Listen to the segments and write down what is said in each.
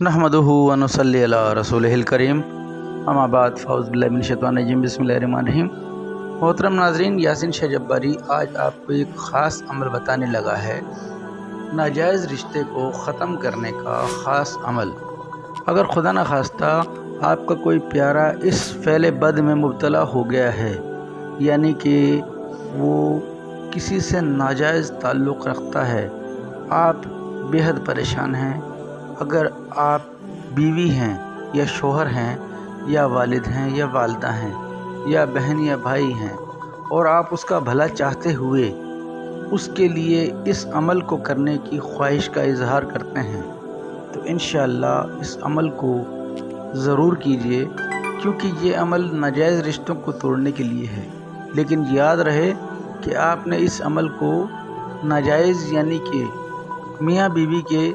नहमदुहु व नुसल्ली अला रसूलिहिल करीम अम्मा बाद फ़ौज़ु बिल्लाहि मिनश शैतानिर रजीम बिस्मिल्लाहिर रहमानिर रहीम। मोहतरम नाज़रीन, यासीन शाह जब्बारी आज आपको एक ख़ास अमल बताने लगा है, नाजायज़ रिश्ते को ख़त्म करने का ख़ास अमल। अगर खुदा न खास्ता आपका कोई प्यारा इस फ़ैल बद में मुब्तला हो गया है, यानी कि वो किसी से नाजायज़ ताल्लुक़ रखता है, आप बेहद परेशान हैं। अगर आप बीवी हैं या शोहर हैं या वालिद हैं या वालदा हैं या बहन या भाई हैं और आप उसका भला चाहते हुए उसके लिए इस अमल को करने की ख्वाहिश का इजहार करते हैं, तो इंशाअल्लाह इस अमल को ज़रूर कीजिए, क्योंकि ये अमल नाजायज़ रिश्तों को तोड़ने के लिए है। लेकिन याद रहे कि आपने इस अमल को नाजायज़ यानी कि मियाँ बीवी के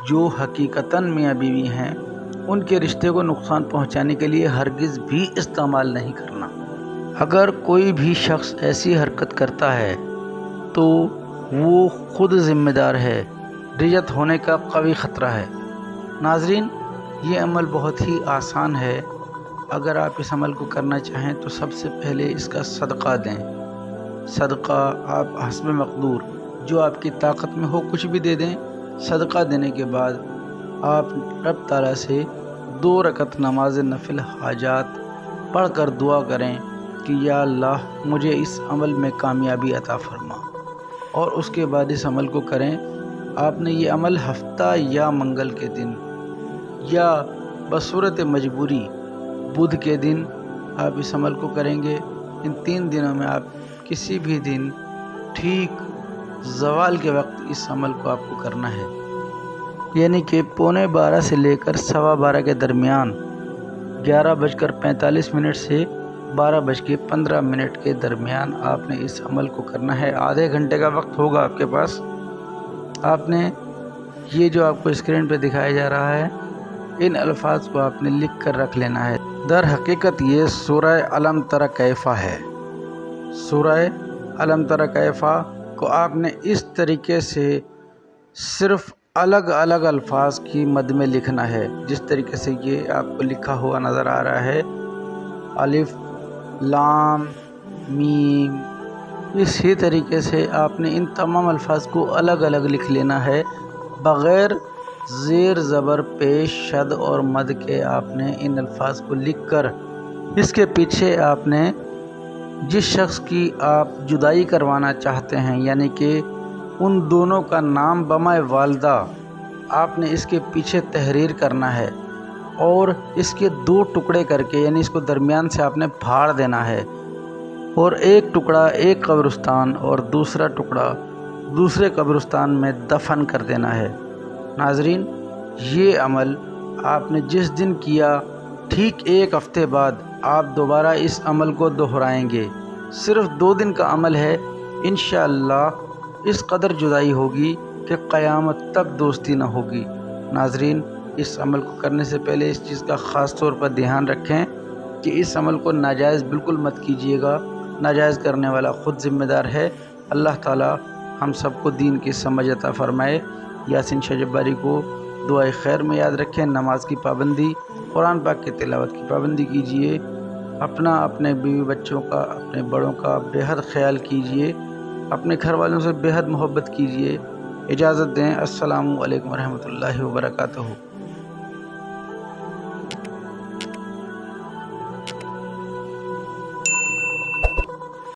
जो हकीकतन मियाँ बीवी हैं उनके रिश्ते को नुकसान पहुंचाने के लिए हरगिज़ भी इस्तेमाल नहीं करना। अगर कोई भी शख्स ऐसी हरकत करता है तो वो ख़ुद ज़िम्मेदार है, रिजत होने का कवी ख़तरा है। नाज़रीन, ये अमल बहुत ही आसान है। अगर आप इस अमल को करना चाहें तो सबसे पहले इसका सदका दें। सदका आप हस्ब मक़दूर, जो आपकी ताकत में हो, कुछ भी दे दें। सदका देने के बाद आप रब ताला से 2 रकत नमाज नफिल हाजात पढ़ कर दुआ करें कि या अल्लाह मुझे इस अमल में कामयाबी अता फरमा, और उसके बाद इस अमल को करें। आपने ये अमल हफ्ता या मंगल के दिन या बसूरत मजबूरी बुध के दिन आप इस अमल को करेंगे। इन 3 दिनों में आप किसी भी दिन ठीक ज़वाल के वक्त इस अमल को आपको करना है, यानी कि 11:15 से लेकर 12:15 के दरमियान, 11:45 से 12:15 के दरमियान आपने इस अमल को करना है। आधे घंटे का वक्त होगा आपके पास। आपने ये जो आपको स्क्रीन पे दिखाया जा रहा है, इन अल्फाज को आपने लिख कर रख लेना है। दर हकीकत ये सूरह अलम तरा कैफ़ा है। सूरह अलम तरा कैफ़ा को आपने इस तरीके से सिर्फ़ अलग अलग अल्फाज की मद में लिखना है, जिस तरीके से ये आपको लिखा हुआ नज़र आ रहा है, अलिफ लाम मीम। इसी तरीके से आपने इन तमाम अल्फाज को अलग अलग लिख लेना है, बग़ैर ज़ेर ज़बर पेश शद और मद के। आपने इन अल्फाज को लिख कर इसके पीछे आपने जिस शख्स की आप जुदाई करवाना चाहते हैं, यानी कि उन दोनों का नाम बमाए वालदा, आपने इसके पीछे तहरीर करना है और इसके 2 टुकड़े करके, यानी इसको दरमियान से आपने फाड़ देना है, और एक टुकड़ा एक कब्रिस्तान और दूसरा टुकड़ा दूसरे कब्रिस्तान में दफन कर देना है। नाज़रीन, ये अमल आपने जिस दिन किया, ठीक 1 हफ़्ते बाद आप दोबारा इस अमल को दोहराएंगे। सिर्फ़ 2 दिन का अमल है। इंशाअल्लाह इस कदर जुदाई होगी कि क़यामत तक दोस्ती न होगी। नाज़रीन, इस अमल को करने से पहले इस चीज़ का ख़ास तौर पर ध्यान रखें कि इस अमल को नाजायज़ बिल्कुल मत कीजिएगा। नाजायज़ करने वाला ख़ुद ज़िम्मेदार है। अल्लाह ताला हम सबको दीन की समझ अता फ़रमाए। यासीन शाह जब्बारी को दुआए खैर में याद रखें। नमाज की पाबंदी, कुरान पाक की तिलावत की पाबंदी कीजिए। अपना, अपने बीवी बच्चों का, अपने बड़ों का बेहद ख्याल कीजिए। अपने घर वालों से बेहद मोहब्बत कीजिए। इजाज़त दें। अस्सलामु अलैकुम रहमतुल्लाहि व बरकातहू।